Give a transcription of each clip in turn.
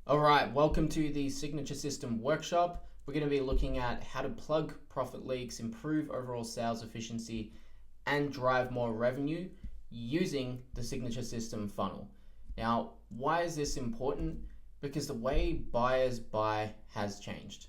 All right, welcome to the Signature System workshop. We're going to be looking at how to plug profit leaks, improve overall sales efficiency, and drive more revenue using the Signature System funnel. Now, why is this important? Because the way buyers buy has changed.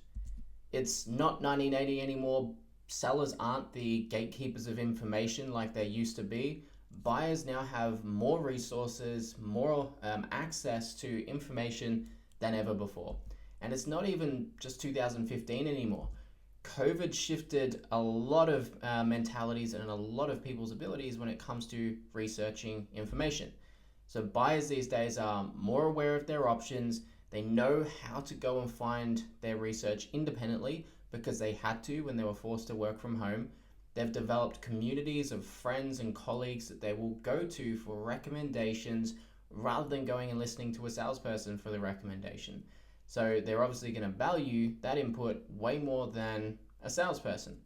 It's not 1980 anymore. Sellers aren't the gatekeepers of information like they used to be. Buyers now have more resources, more access to information than ever before. And it's not even just 2015 anymore. COVID shifted a lot of mentalities and a lot of people's abilities when it comes to researching information. So buyers these days are more aware of their options. They know how to go and find their research independently because they had to when they were forced to work from home. They've developed communities of friends and colleagues that they will go to for recommendations rather than going and listening to a salesperson for the recommendation. So they're obviously going to value that input way more than a salesperson.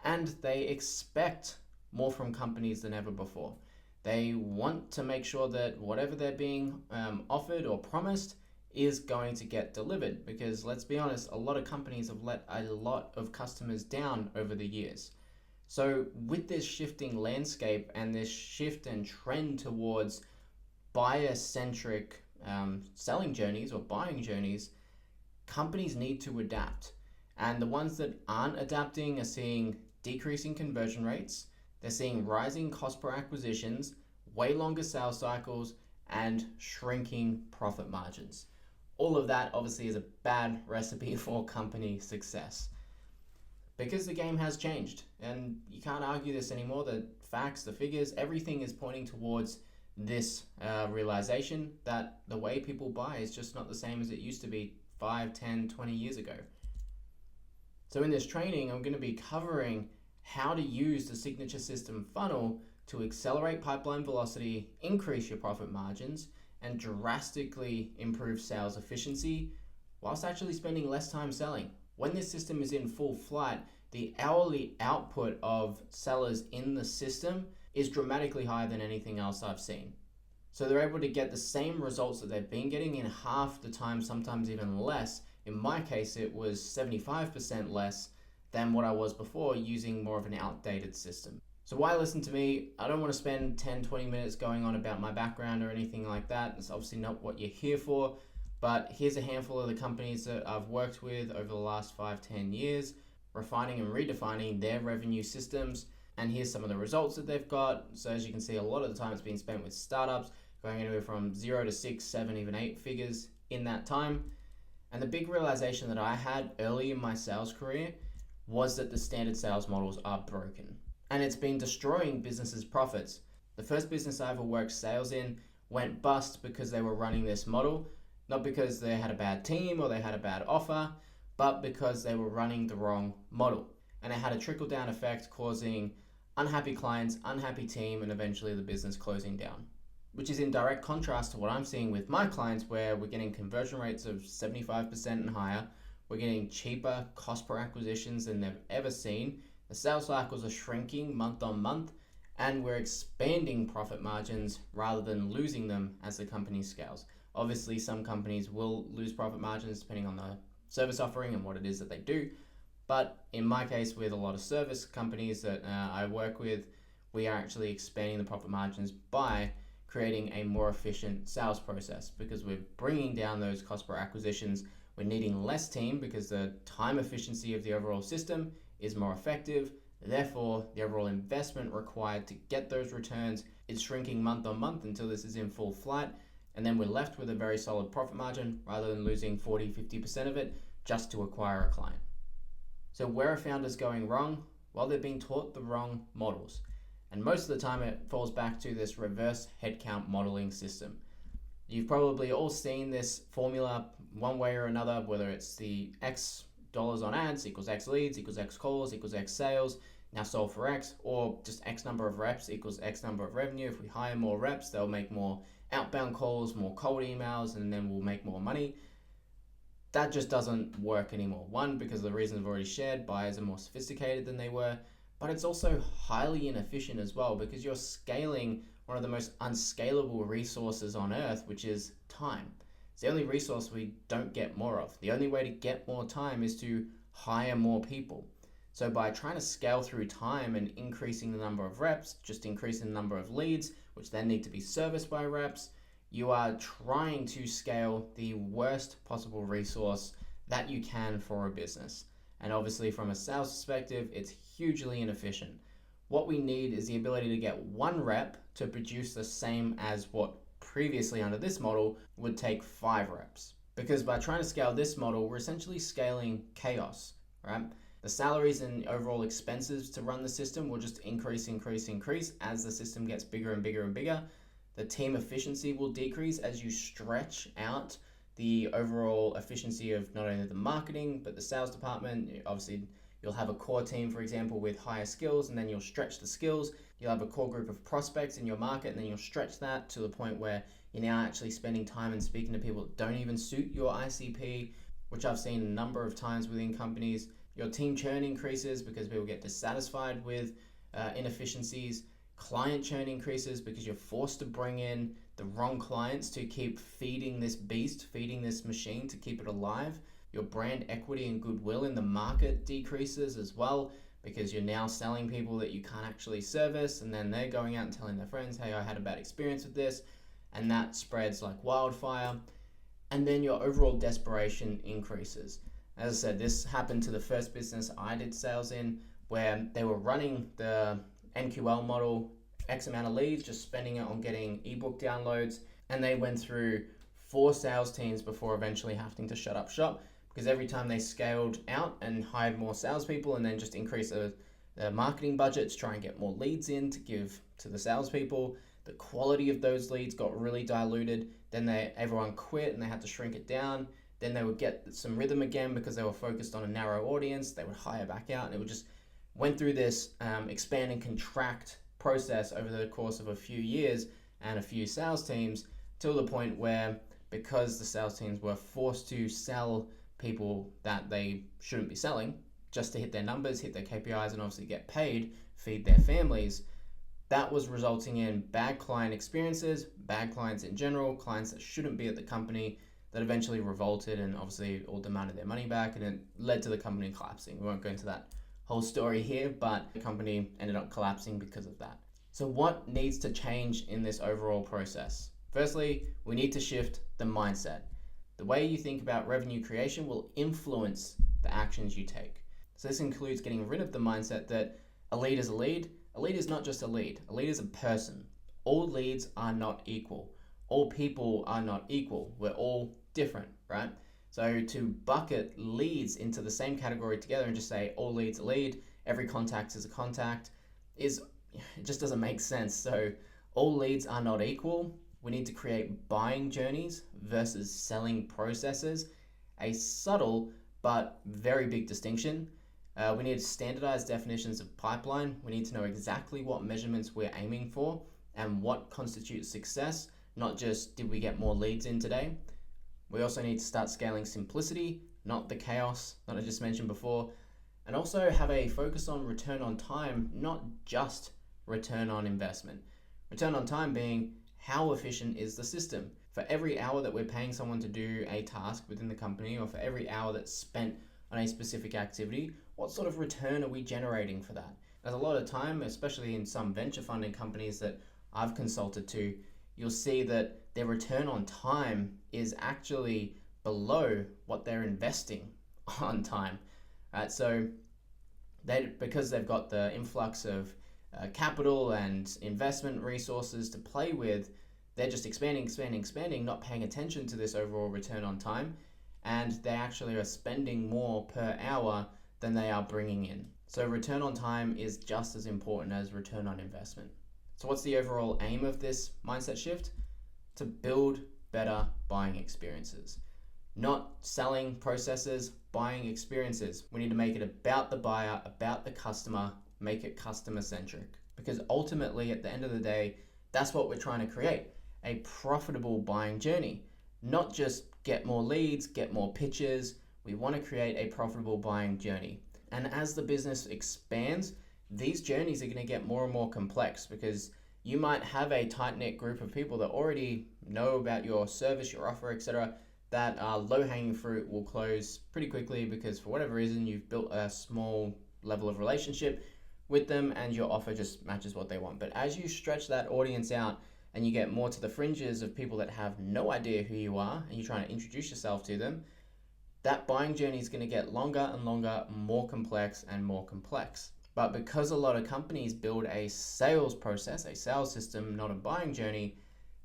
And they expect more from companies than ever before. They want to make sure that whatever they're being offered or promised is going to get delivered, because let's be honest, a lot of companies have let a lot of customers down over the years. So with this shifting landscape and this shift and trend towards buyer-centric selling journeys or buying journeys, companies need to adapt. And the ones that aren't adapting are seeing decreasing conversion rates, they're seeing rising cost per acquisitions, way longer sales cycles, and shrinking profit margins. All of that obviously is a bad recipe for company success. Because the game has changed, and you can't argue this anymore. The facts, the figures, everything is pointing towards this realization that the way people buy is just not the same as it used to be 5, 10, 20 years ago. So in this training, I'm going to be covering how to use the Signature System funnel to accelerate pipeline velocity, increase your profit margins, and drastically improve sales efficiency whilst actually spending less time selling. When this system is in full flight, the hourly output of sellers in the system is dramatically higher than anything else I've seen. So they're able to get the same results that they've been getting in half the time, sometimes even less. In my case, it was 75% less than what I was before using more of an outdated system. So why listen to me? I don't want to spend 10, 20 minutes going on about my background or anything like that. It's obviously not what you're here for. But here's a handful of the companies that I've worked with over the last 5, 10 years, refining and redefining their revenue systems. And here's some of the results that they've got. So as you can see, a lot of the time it's been spent with startups, going anywhere from 0 to 6, 7, even 8 figures in that time. And the big realization that I had early in my sales career was that the standard sales models are broken. And it's been destroying businesses' profits. The first business I ever worked sales in went bust because they were running this model. Not because they had a bad team or they had a bad offer, but because they were running the wrong model. And it had a trickle-down effect, causing unhappy clients, unhappy team, and eventually the business closing down. Which is in direct contrast to what I'm seeing with my clients, where we're getting conversion rates of 75% and higher. We're getting cheaper cost per acquisitions than they've ever seen. The sales cycles are shrinking month on month, and we're expanding profit margins rather than losing them as the company scales. Obviously, some companies will lose profit margins depending on the service offering and what it is that they do. But in my case, with a lot of service companies that I work with, we are actually expanding the profit margins by creating a more efficient sales process, because we're bringing down those cost per acquisitions. We're needing less team because the time efficiency of the overall system is more effective. Therefore, the overall investment required to get those returns is shrinking month on month until this is in full flight. And then we're left with a very solid profit margin rather than losing 40, 50% of it just to acquire a client. So where are founders going wrong? Well, they're being taught the wrong models. And most of the time it falls back to this reverse headcount modeling system. You've probably all seen this formula one way or another, whether it's the X dollars on ads equals X leads equals X calls equals X sales, now sold for X, or just X number of reps equals X number of revenue. If we hire more reps, they'll make more outbound calls, more cold emails, and then we'll make more money. That just doesn't work anymore. One, because of the reasons I've already shared, buyers are more sophisticated than they were, but it's also highly inefficient as well, because you're scaling one of the most unscalable resources on earth, which is time. It's the only resource we don't get more of. The only way to get more time is to hire more people. So by trying to scale through time and increasing the number of reps, just increasing the number of leads, which then need to be serviced by reps, you are trying to scale the worst possible resource that you can for a business. And obviously from a sales perspective, it's hugely inefficient. What we need is the ability to get one rep to produce the same as what previously under this model would take 5 reps. Because by trying to scale this model, we're essentially scaling chaos, right? The salaries and overall expenses to run the system will just increase as the system gets bigger and bigger and bigger. The team efficiency will decrease as you stretch out the overall efficiency of not only the marketing, but the sales department. Obviously, you'll have a core team, for example, with higher skills, and then you'll stretch the skills. You'll have a core group of prospects in your market, and then you'll stretch that to the point where you're now actually spending time and speaking to people that don't even suit your ICP, which I've seen a number of times within companies. Your team churn increases because people get dissatisfied with inefficiencies. Client churn increases because you're forced to bring in the wrong clients to keep feeding this beast, feeding this machine to keep it alive. Your brand equity and goodwill in the market decreases as well because you're now selling people that you can't actually service, and then they're going out and telling their friends, hey, I had a bad experience with this, and that spreads like wildfire. And then your overall desperation increases. As I said, this happened to the first business I did sales in, where they were running the MQL model, X amount of leads, just spending it on getting ebook downloads, and they went through 4 sales teams before eventually having to shut up shop, because every time they scaled out and hired more salespeople and then just increased the marketing budget to try and get more leads in to give to the salespeople, the quality of those leads got really diluted. Then everyone quit and they had to shrink it down. Then they would get some rhythm again because they were focused on a narrow audience. They would hire back out, and it would just went through this expand and contract process over the course of a few years and a few sales teams, till the point where, because the sales teams were forced to sell people that they shouldn't be selling just to hit their numbers, hit their KPIs, and obviously get paid, feed their families, that was resulting in bad client experiences, bad clients in general, clients that shouldn't be at the company, that eventually revolted and obviously all demanded their money back, and it led to the company collapsing. We won't go into that whole story here, but the company ended up collapsing because of that. So what needs to change in this overall process? Firstly, we need to shift the mindset. The way you think about revenue creation will influence the actions you take. So this includes getting rid of the mindset that a lead is a lead. A lead is not just a lead. A lead is a person. All leads are not equal. All people are not equal. We're all different, right? So to bucket leads into the same category together and just say all leads a lead, every contact is a contact, it just doesn't make sense. So all leads are not equal. We need to create buying journeys versus selling processes. A subtle but very big distinction. We need standardized definitions of pipeline. We need to know exactly what measurements we're aiming for and what constitutes success, not just did we get more leads in today. We also need to start scaling simplicity, not the chaos that I just mentioned before, and also have a focus on return on time, not just return on investment. Return on time being how efficient is the system. For every hour that we're paying someone to do a task within the company, or for every hour that's spent on a specific activity, what sort of return are we generating for that? There's a lot of time, especially in some venture funding companies that I've consulted to, you'll see that their return on time is actually below what they're investing on time. Right? So because they've got the influx of capital and investment resources to play with, they're just expanding, not paying attention to this overall return on time, and they actually are spending more per hour than they are bringing in. So return on time is just as important as return on investment. So what's the overall aim of this mindset shift? To build better buying experiences. Not selling processes, buying experiences. We need to make it about the buyer, about the customer, make it customer centric. Because ultimately, at the end of the day, that's what we're trying to create. A profitable buying journey. Not just get more leads, get more pitches. We want to create a profitable buying journey. And as the business expands, these journeys are going to get more and more complex, because you might have a tight-knit group of people that already know about your service, your offer, etc. that low-hanging fruit will close pretty quickly because for whatever reason you've built a small level of relationship with them and your offer just matches what they want. But as you stretch that audience out and you get more to the fringes of people that have no idea who you are and you're trying to introduce yourself to them, that buying journey is going to get longer and longer, more complex and more complex. But because a lot of companies build a sales process, a sales system, not a buying journey,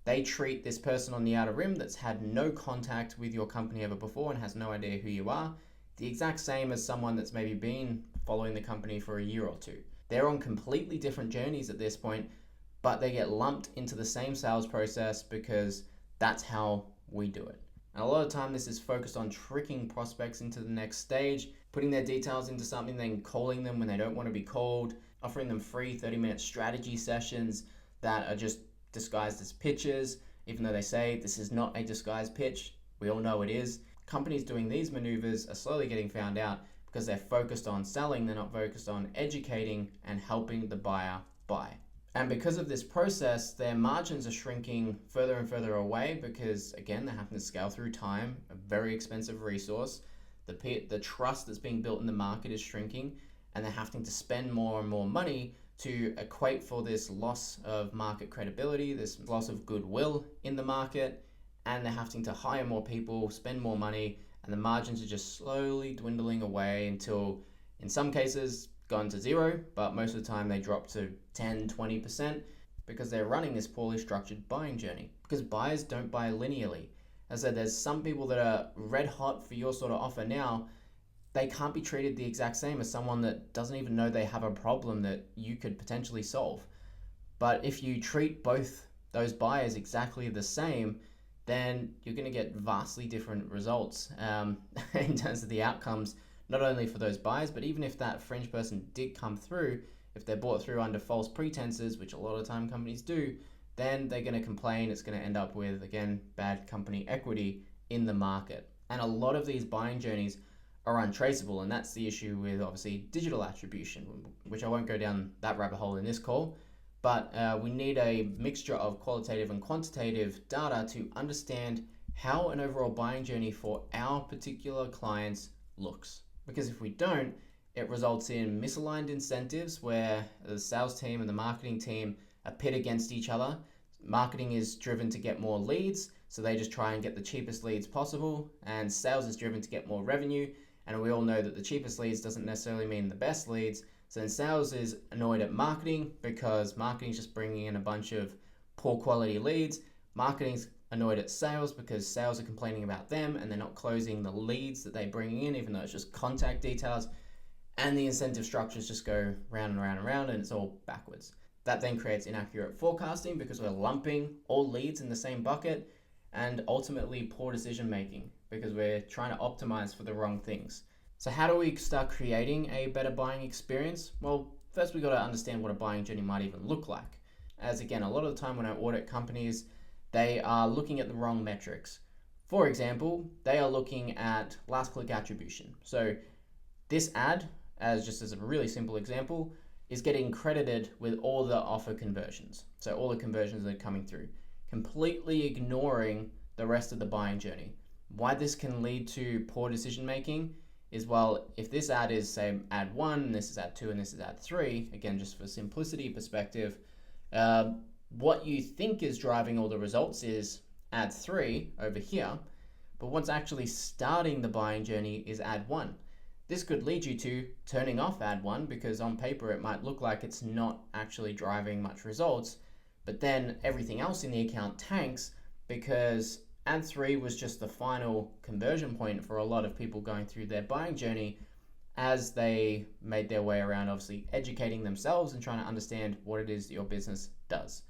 they treat this person on the outer rim that's had no contact with your company ever before and has no idea who you are, the exact same as someone that's maybe been following the company for a year or two. They're on completely different journeys at this point, but they get lumped into the same sales process because that's how we do it. And a lot of time this is focused on tricking prospects into the next stage, putting their details into something, then calling them when they don't want to be called, offering them free 30-minute strategy sessions that are just disguised as pitches, even though they say this is not a disguised pitch. We all know it is. Companies doing these maneuvers are slowly getting found out because they're focused on selling, they're not focused on educating and helping the buyer buy. And because of this process, their margins are shrinking further and further away because, again, they're having to scale through time, a very expensive resource. The trust that's being built in the market is shrinking, and they're having to spend more and more money to equate for this loss of market credibility, this loss of goodwill in the market, and they're having to hire more people, spend more money, and the margins are just slowly dwindling away until, in some cases, gone to zero, but most of the time they drop to 10, 20% because they're running this poorly structured buying journey. Because buyers don't buy linearly. As I said, there's some people that are red hot for your sort of offer now. They can't be treated the exact same as someone that doesn't even know they have a problem that you could potentially solve. But if you treat both those buyers exactly the same, then you're going to get vastly different results in terms of the outcomes, not only for those buyers, but even if that fringe person did come through, if they're bought through under false pretenses, which a lot of time companies do, then they're going to complain. It's going to end up with, again, bad company equity in the market. And a lot of these buying journeys are untraceable, and that's the issue with, obviously, digital attribution, which I won't go down that rabbit hole in this call, but we need a mixture of qualitative and quantitative data to understand how an overall buying journey for our particular clients looks. Because if we don't, it results in misaligned incentives where the sales team and the marketing team are pit against each other. Marketing is driven to get more leads, so they just try and get the cheapest leads possible, and sales is driven to get more revenue, and we all know that the cheapest leads doesn't necessarily mean the best leads. So then sales is annoyed at marketing because marketing is just bringing in a bunch of poor quality leads. Marketing's annoyed at sales because sales are complaining about them and they're not closing the leads that they're bringing in, even though it's just contact details. And the incentive structures just go round and round and round, and it's all backwards. That then creates inaccurate forecasting because we're lumping all leads in the same bucket, and ultimately poor decision making because we're trying to optimize for the wrong things. So how do we start creating a better buying experience? Well, first we got to understand what a buying journey might even look like. As again, a lot of the time when I audit companies, they are looking at the wrong metrics. For example, they are looking at last click attribution. So this ad, as a really simple example, is getting credited with all the offer conversions. So all the conversions that are coming through, completely ignoring the rest of the buying journey. Why this can lead to poor decision making is, well, if this ad is, say, ad 1, and this is ad 2, and this is ad 3, again, just for simplicity perspective, what you think is driving all the results is ad 3 over here, but what's actually starting the buying journey is ad 1. This could lead you to turning off ad 1 because on paper it might look like it's not actually driving much results, but then everything else in the account tanks because ad 3 was just the final conversion point for a lot of people going through their buying journey as they made their way around, obviously educating themselves and trying to understand what it is that your business does.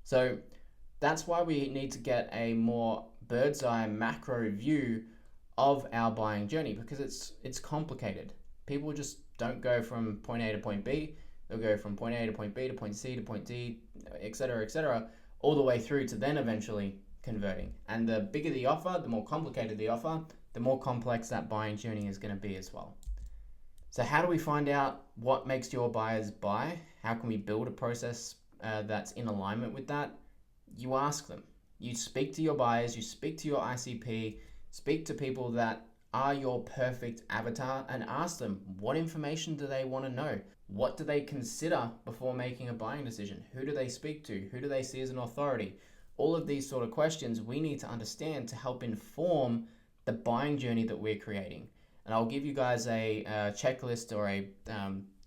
So that's why we need to get a more bird's eye macro view of our buying journey because it's complicated. People just don't go from point A to point B. They'll go from point A to point B to point C to point D, etc., all the way through to then eventually converting. And the bigger the offer, the more complicated the offer, the more complex that buying journey is going to be as well. So how do we find out what makes your buyers buy? How can we build a process that's in alignment with that? You ask them. You speak to your buyers, you speak to your ICP, Speak to people that are your perfect avatar and ask them, what information do they want to know? What do they consider before making a buying decision? Who do they speak to? Who do they see as an authority? All of these sort of questions we need to understand to help inform the buying journey that we're creating. And I'll give you guys a checklist or a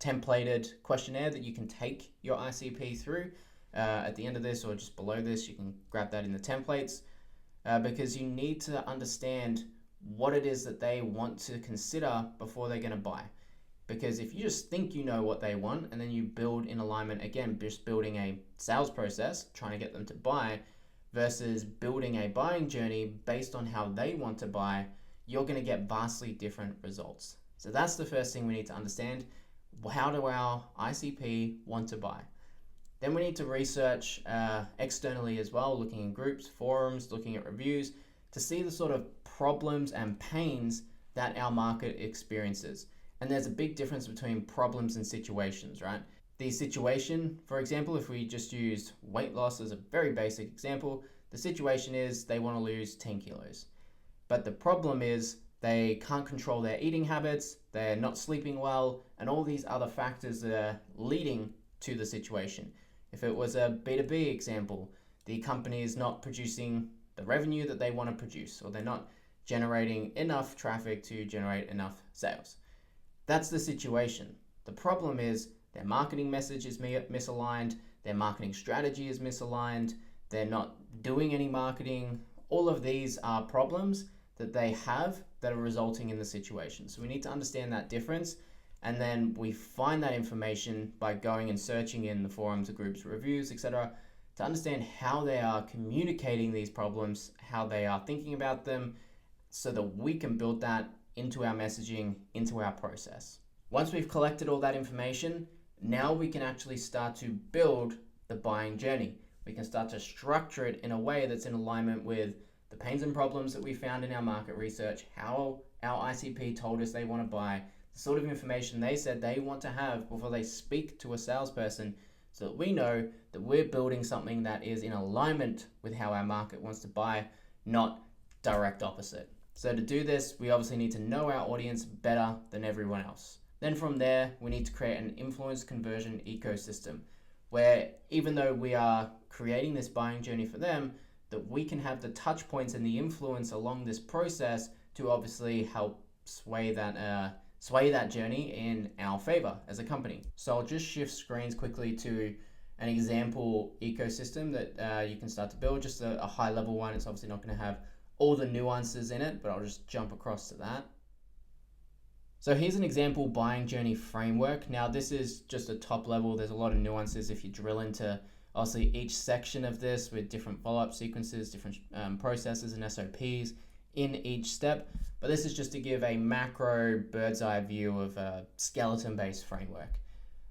templated questionnaire that you can take your ICP through at the end of this, or just below this. You can grab that in the templates because you need to understand what it is that they want to consider before they're going to buy. Because if you just think you know what they want and then you build in alignment, again, just building a sales process, trying to get them to buy, versus building a buying journey based on how they want to buy, you're going to get vastly different results. So that's the first thing we need to understand. How do our ICP want to buy? Then we need to research externally as well, looking in groups, forums, looking at reviews to see the sort of problems and pains that our market experiences. And there's a big difference between problems and situations, right? The situation, for example, if we just used weight loss as a very basic example, the situation is they want to lose 10 kilos. But the problem is they can't control their eating habits, they're not sleeping well, and all these other factors that are leading to the situation. If it was a B2B example, the company is not producing the revenue that they want to produce, or they're not generating enough traffic to generate enough sales. That's the situation. The problem is their marketing message is misaligned, their marketing strategy is misaligned, they're not doing any marketing. All of these are problems that they have that are resulting in the situation. So we need to understand that difference, and then we find that information by going and searching in the forums, the groups, reviews, etc., to understand how they are communicating these problems, how they are thinking about them, so that we can build that into our messaging, into our process. Once we've collected all that information, now we can actually start to build the buying journey. We can start to structure it in a way that's in alignment with the pains and problems that we found in our market research, how our ICP told us they want to buy, the sort of information they said they want to have before they speak to a salesperson, so that we know that we're building something that is in alignment with how our market wants to buy, not direct opposite. So to do this, we obviously need to know our audience better than everyone else. Then from there, we need to create an influence conversion ecosystem where, even though we are creating this buying journey for them, that we can have the touch points and the influence along this process to obviously help sway that journey in our favor as a company. So I'll just shift screens quickly to an example ecosystem that you can start to build, just a high level one. It's obviously not going to have all the nuances in it, but I'll just jump across to that. So here's an example buying journey framework. Now this is just a top level. There's a lot of nuances if you drill into obviously each section of this with different follow-up sequences, different processes and SOPs in each step. But this is just to give a macro bird's eye view of a skeleton-based framework.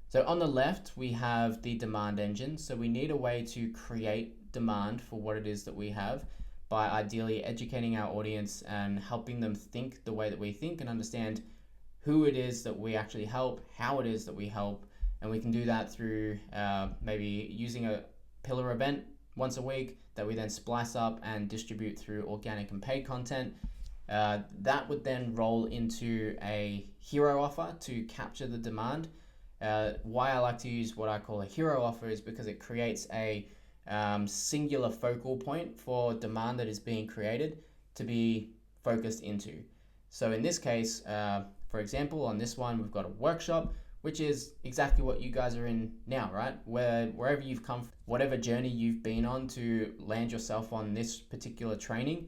So on the left, we have the demand engine. So we need a way to create demand for what it is that we have by ideally educating our audience and helping them think the way that we think and understand who it is that we actually help, how it is that we help. And we can do that through maybe using a pillar event once a week that we then splice up and distribute through organic and paid content. That would then roll into a hero offer to capture the demand. Why I like to use what I call a hero offer is because it creates a singular focal point for demand that is being created to be focused into. So in this case, for example, on this one, we've got a workshop, which is exactly what you guys are in now, right? Wherever you've come from, whatever journey you've been on to land yourself on this particular training,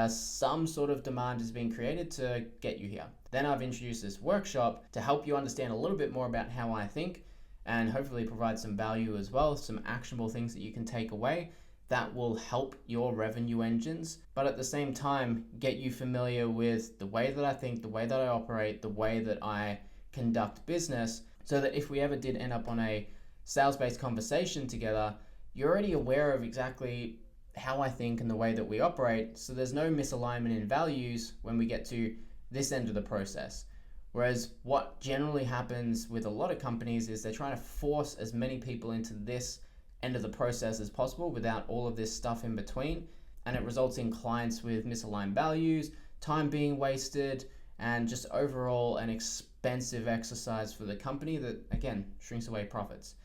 some sort of demand is being created to get you here. Then I've introduced this workshop to help you understand a little bit more about how I think and hopefully provide some value as well, some actionable things that you can take away that will help your revenue engines, but at the same time, get you familiar with the way that I think, the way that I operate, the way that I conduct business, so that if we ever did end up on a sales-based conversation together, you're already aware of exactly how I think and the way that we operate, so there's no misalignment in values when we get to this end of the process. Whereas what generally happens with a lot of companies is they're trying to force as many people into this end of the process as possible without all of this stuff in between. and it results in clients with misaligned values, time being wasted, and just overall an expensive exercise for the company that, again, shrinks away profits.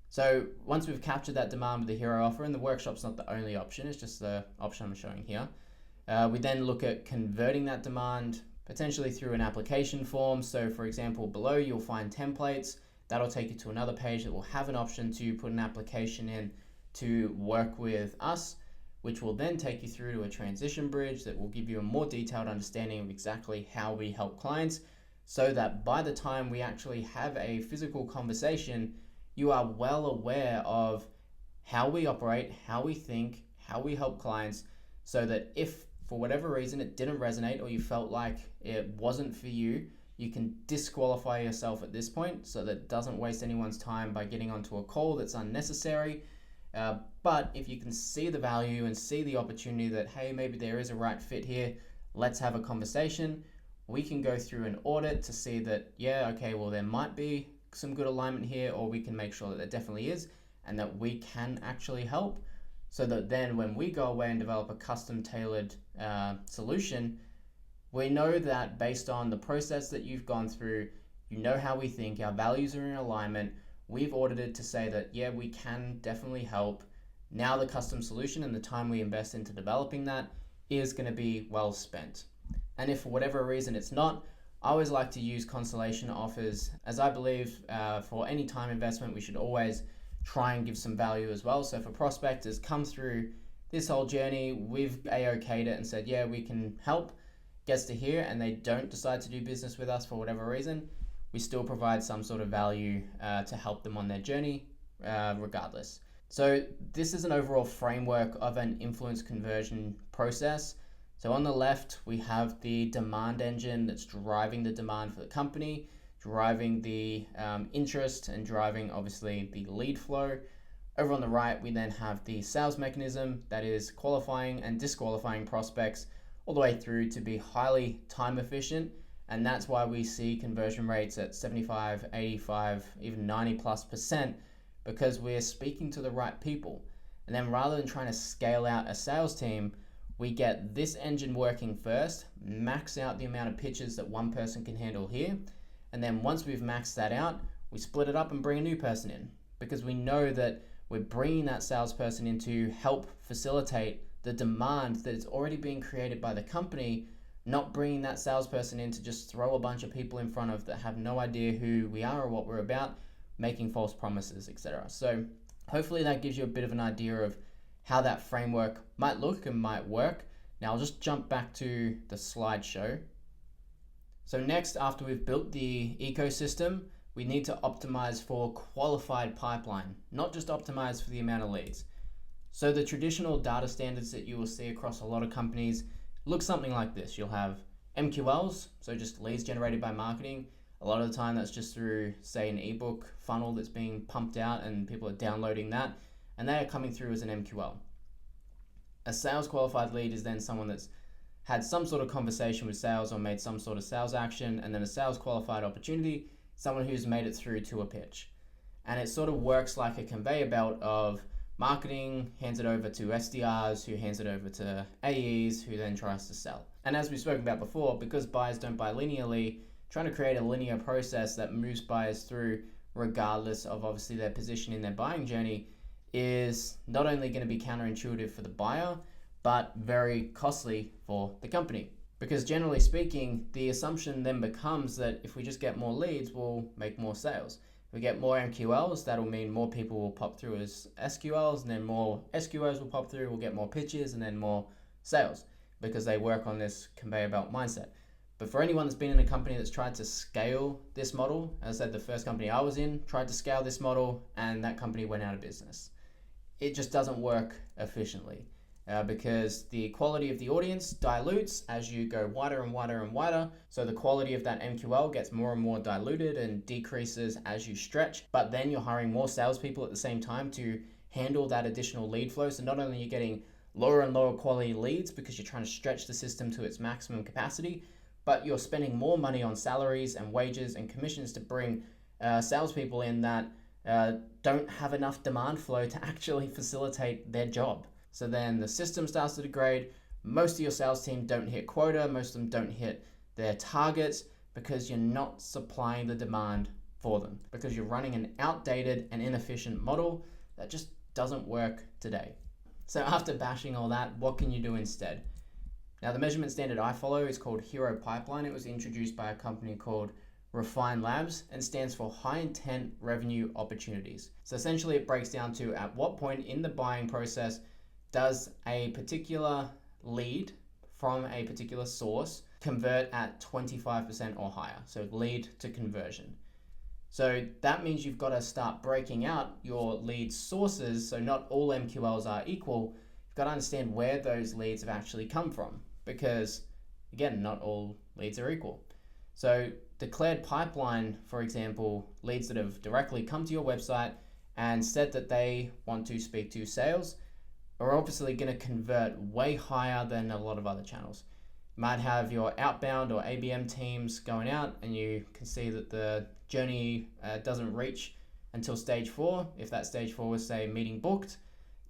So once we've captured that demand with the hero offer, and the workshop's not the only option, it's just the option I'm showing here, we then look at converting that demand potentially through an application form. So for example, below you'll find templates. That'll take you to another page that will have an option to put an application in to work with us, which will then take you through to a transition bridge that will give you a more detailed understanding of exactly how we help clients, so that by the time we actually have a physical conversation, you are well aware of how we operate, how we think, how we help clients, so that if for whatever reason it didn't resonate or you felt like it wasn't for you, you can disqualify yourself at this point so that it doesn't waste anyone's time by getting onto a call that's unnecessary. But if you can see the value and see the opportunity that, hey, maybe there is a right fit here, let's have a conversation. We can go through an audit to see that, yeah, okay, well, there might be some good alignment here, or we can make sure that there definitely is and that we can actually help, so that then when we go away and develop a custom tailored solution, we know that based on the process that you've gone through, you know how we think, our values are in alignment, we've audited to say that, yeah, we can definitely help. Now the custom solution and the time we invest into developing that is going to be well spent. And if for whatever reason it's not, I always like to use consolation offers, as I believe for any time investment, we should always try and give some value as well. So if a prospect has come through this whole journey, we've AOK'd it and said, yeah, we can help, gets to here, and they don't decide to do business with us for whatever reason, we still provide some sort of value to help them on their journey regardless. So this is an overall framework of an influence conversion process. So on the left, we have the demand engine that's driving the demand for the company, driving the interest, and driving obviously the lead flow. Over on the right, we then have the sales mechanism that is qualifying and disqualifying prospects all the way through to be highly time efficient. And that's why we see conversion rates at 75, 85, even 90+%, because we're speaking to the right people. And then rather than trying to scale out a sales team, we get this engine working first, max out the amount of pitches that one person can handle here. And then once we've maxed that out, we split it up and bring a new person in, because we know that we're bringing that salesperson in to help facilitate the demand that is already being created by the company, not bringing that salesperson in to just throw a bunch of people in front of that have no idea who we are or what we're about, making false promises, etc. So hopefully that gives you a bit of an idea of how that framework might look and might work. Now I'll just jump back to the slideshow. So next, after we've built the ecosystem, we need to optimize for qualified pipeline, not just optimize for the amount of leads. So the traditional data standards that you will see across a lot of companies look something like this. You'll have MQLs, so just leads generated by marketing. A lot of the time that's just through, say, an ebook funnel that's being pumped out and people are downloading that, and they are coming through as an MQL. A sales qualified lead is then someone that's had some sort of conversation with sales or made some sort of sales action, and then a sales qualified opportunity, someone who's made it through to a pitch. And it sort of works like a conveyor belt of marketing hands it over to SDRs, who hands it over to AEs, who then tries to sell. And as we've spoken about before, because buyers don't buy linearly, trying to create a linear process that moves buyers through regardless of obviously their position in their buying journey is not only going to be counterintuitive for the buyer, but very costly for the company. Because generally speaking, the assumption then becomes that if we just get more leads, we'll make more sales. If we get more MQLs, that'll mean more people will pop through as SQLs, and then more SQLs will pop through, we'll get more pitches, and then more sales, because they work on this conveyor belt mindset. But for anyone that's been in a company that's tried to scale this model, as I said, the first company I was in tried to scale this model, and that company went out of business. It just doesn't work efficiently. Because the quality of the audience dilutes as you go wider and wider and wider. So the quality of that MQL gets more and more diluted and decreases as you stretch. But then you're hiring more salespeople at the same time to handle that additional lead flow. So not only are you getting lower and lower quality leads because you're trying to stretch the system to its maximum capacity, but you're spending more money on salaries and wages and commissions to bring salespeople in that don't have enough demand flow to actually facilitate their job. So then the system starts to degrade. Most of your sales team don't hit quota. Most of them don't hit their targets because you're not supplying the demand for them, because you're running an outdated and inefficient model that just doesn't work today. So after bashing all that, what can you do instead? Now, the measurement standard I follow is called Hero Pipeline. It was introduced by a company called Refine Labs and stands for High Intent Revenue Opportunities. So essentially it breaks down to at what point in the buying process does a particular lead from a particular source convert at 25% or higher. So lead to conversion. So that means you've got to start breaking out your lead sources. So not all MQLs are equal. You've got to understand where those leads have actually come from, because again, not all leads are equal. So declared pipeline, for example, leads that have directly come to your website and said that they want to speak to sales are obviously going to convert way higher than a lot of other channels. You might have your outbound or ABM teams going out and you can see that the journey doesn't reach until stage 4. If that stage 4 was, say, meeting booked,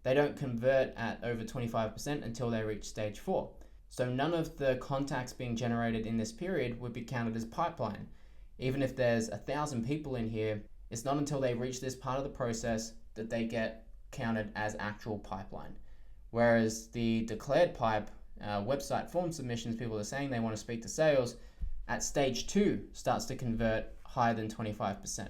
they don't convert at over 25% until they reach stage 4. So none of the contacts being generated in this period would be counted as pipeline. Even if there's 1,000 people in here, it's not until they reach this part of the process that they get counted as actual pipeline. Whereas the declared pipe, website form submissions, people are saying they want to speak to sales, at stage 2 starts to convert higher than 25%.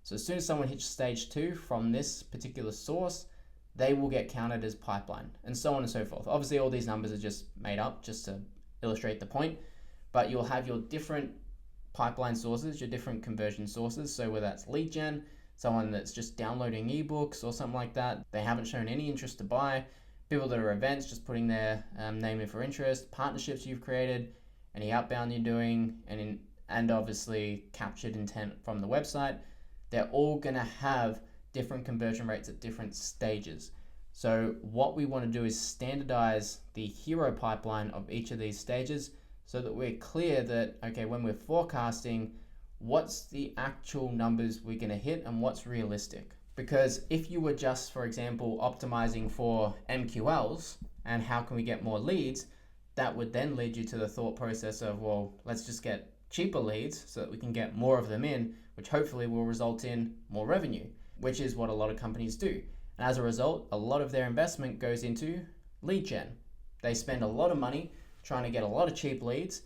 So as soon as someone hits stage 2 from this particular source, they will get counted as pipeline, and so on and so forth. Obviously, all these numbers are just made up just to illustrate the point, but you'll have your different pipeline sources, your different conversion sources. So whether that's lead gen, someone that's just downloading ebooks or something like that, they haven't shown any interest to buy, people that are events, just putting their name in for interest, partnerships you've created, any outbound you're doing, and obviously captured intent from the website, they're all going to have different conversion rates at different stages. So what we want to do is standardize the hero pipeline of each of these stages so that we're clear that, okay, when we're forecasting, what's the actual numbers we're going to hit and what's realistic. Because if you were just, for example, optimizing for MQLs and how can we get more leads, that would then lead you to the thought process of, well, let's just get cheaper leads so that we can get more of them in, which hopefully will result in more revenue, which is what a lot of companies do. And as a result, a lot of their investment goes into lead gen. They spend a lot of money trying to get a lot of cheap leads,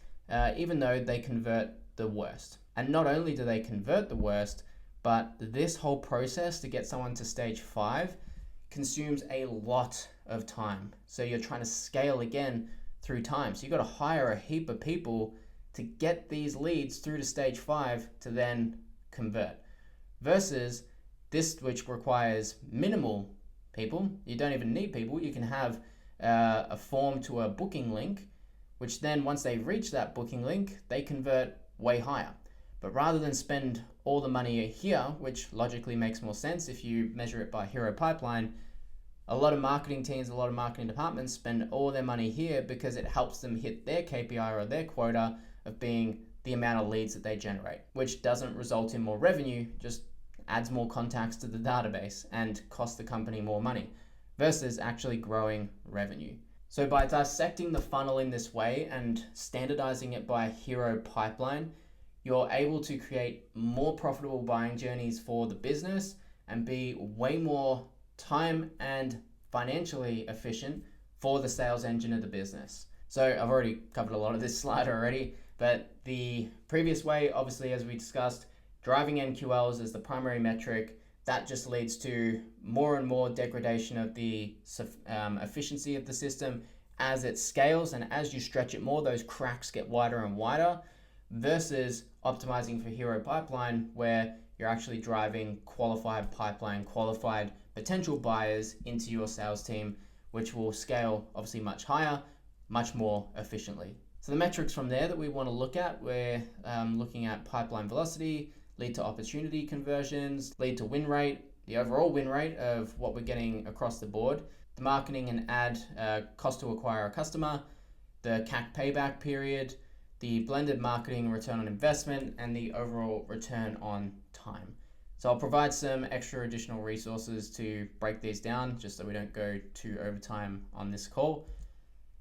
even though they convert the worst. And not only do they convert the worst, but this whole process to get someone to stage 5 consumes a lot of time. So you're trying to scale again through time. So you've got to hire a heap of people to get these leads through to stage 5 to then convert. Versus this, which requires minimal people. You don't even need people. You can have a form to a booking link, which then once they reach that booking link, they convert way higher. But rather than spend all the money here, which logically makes more sense if you measure it by hero pipeline, a lot of marketing teams, a lot of marketing departments spend all their money here because it helps them hit their KPI or their quota of being the amount of leads that they generate, which doesn't result in more revenue, just adds more contacts to the database and costs the company more money versus actually growing revenue. So by dissecting the funnel in this way and standardizing it by hero pipeline, you're able to create more profitable buying journeys for the business and be way more time and financially efficient for the sales engine of the business. So I've already covered a lot of this slide already, but the previous way, obviously, as we discussed, driving MQLs as the primary metric, that just leads to more and more degradation of the efficiency of the system as it scales, and as you stretch it more, those cracks get wider and wider, versus optimizing for hero pipeline, where you're actually driving qualified pipeline, qualified potential buyers into your sales team, which will scale obviously much higher, much more efficiently. So the metrics from there that we want to look at, we're looking at pipeline velocity, lead to opportunity conversions, lead to win rate, the overall win rate of what we're getting across the board, the marketing and ad cost to acquire a customer, the CAC payback period, the blended marketing return on investment, and the overall return on time. So I'll provide some extra additional resources to break these down just so we don't go too overtime on this call.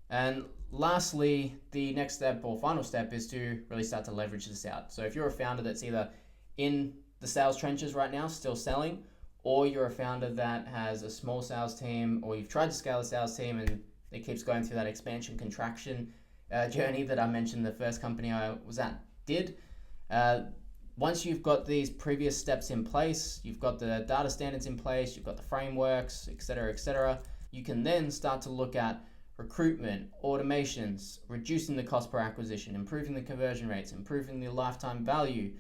And lastly, the next step or final step is to really start to leverage this out. So if you're a founder that's either in the sales trenches right now, still selling, or you're a founder that has a small sales team, or you've tried to scale a sales team and it keeps going through that expansion contraction journey that I mentioned the first company I was at did. Once you've got these previous steps in place, you've got the data standards in place, you've got the frameworks, etc., you can then start to look at recruitment, automations, reducing the cost per acquisition, improving the conversion rates, improving the lifetime value,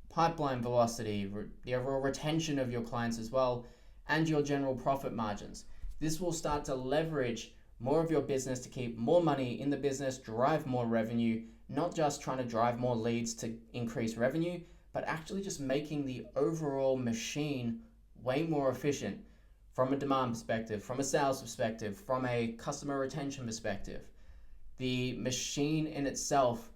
pipeline velocity, the overall retention of your clients as well, and your general profit margins. This will start to leverage more of your business to keep more money in the business, drive more revenue, not just trying to drive more leads to increase revenue, but actually just making the overall machine way more efficient from a demand perspective, from a sales perspective, from a customer retention perspective. The machine in itself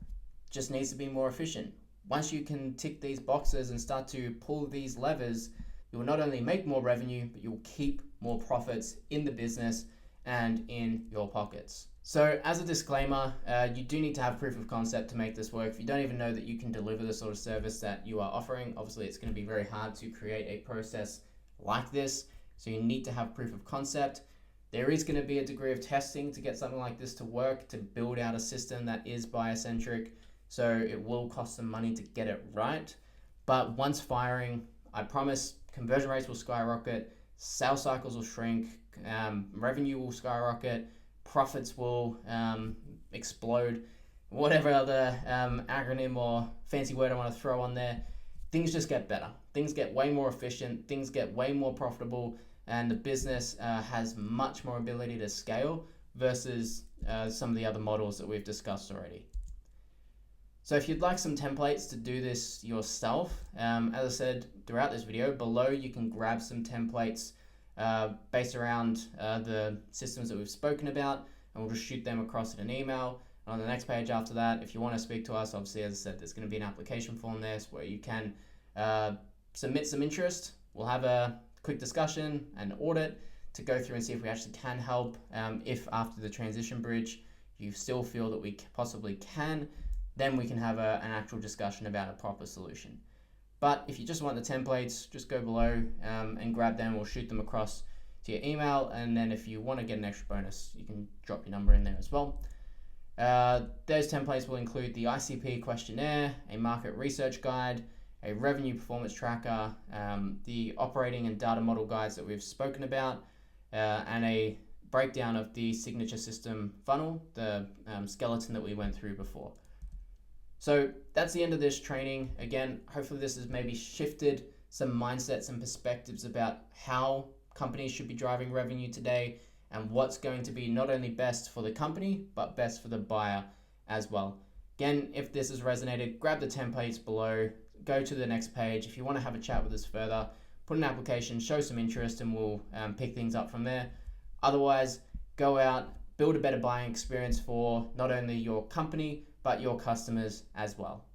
just needs to be more efficient. Once you can tick these boxes and start to pull these levers, you will not only make more revenue, but you will keep more profits in the business and in your pockets. So as a disclaimer, you do need to have proof of concept to make this work. If you don't even know that you can deliver the sort of service that you are offering, obviously it's going to be very hard to create a process like this. So you need to have proof of concept. There is going to be a degree of testing to get something like this to work, to build out a system that is buyer-centric. So it will cost some money to get it right. But once firing, I promise conversion rates will skyrocket, sales cycles will shrink, revenue will skyrocket, profits will explode, whatever other acronym or fancy word I want to throw on there. Things just get better. Things get way more efficient, things get way more profitable, and the business has much more ability to scale versus some of the other models that we've discussed already. So if you'd like some templates to do this yourself, as I said throughout this video, below you can grab some templates based around the systems that we've spoken about, and we'll just shoot them across in an email. And on the next page after that, if you want to speak to us, obviously, as I said, there's going to be an application form there where you can submit some interest. We'll have a quick discussion and audit to go through and see if we actually can help. If after the transition bridge you still feel that we possibly can, then we can have an actual discussion about a proper solution. But if you just want the templates, just go below and grab them. We'll shoot them across to your email. And then if you want to get an extra bonus, you can drop your number in there as well. Those templates will include the ICP questionnaire, a market research guide, a revenue performance tracker, the operating and data model guides that we've spoken about, and a breakdown of the signature system funnel, the skeleton that we went through before. So that's the end of this training. Again, hopefully this has maybe shifted some mindsets and perspectives about how companies should be driving revenue today and what's going to be not only best for the company, but best for the buyer as well. Again, if this has resonated, grab the templates below, go to the next page. If you want to have a chat with us further, put an application, show some interest, and we'll pick things up from there. Otherwise, go out, build a better buying experience for not only your company, but your customers as well.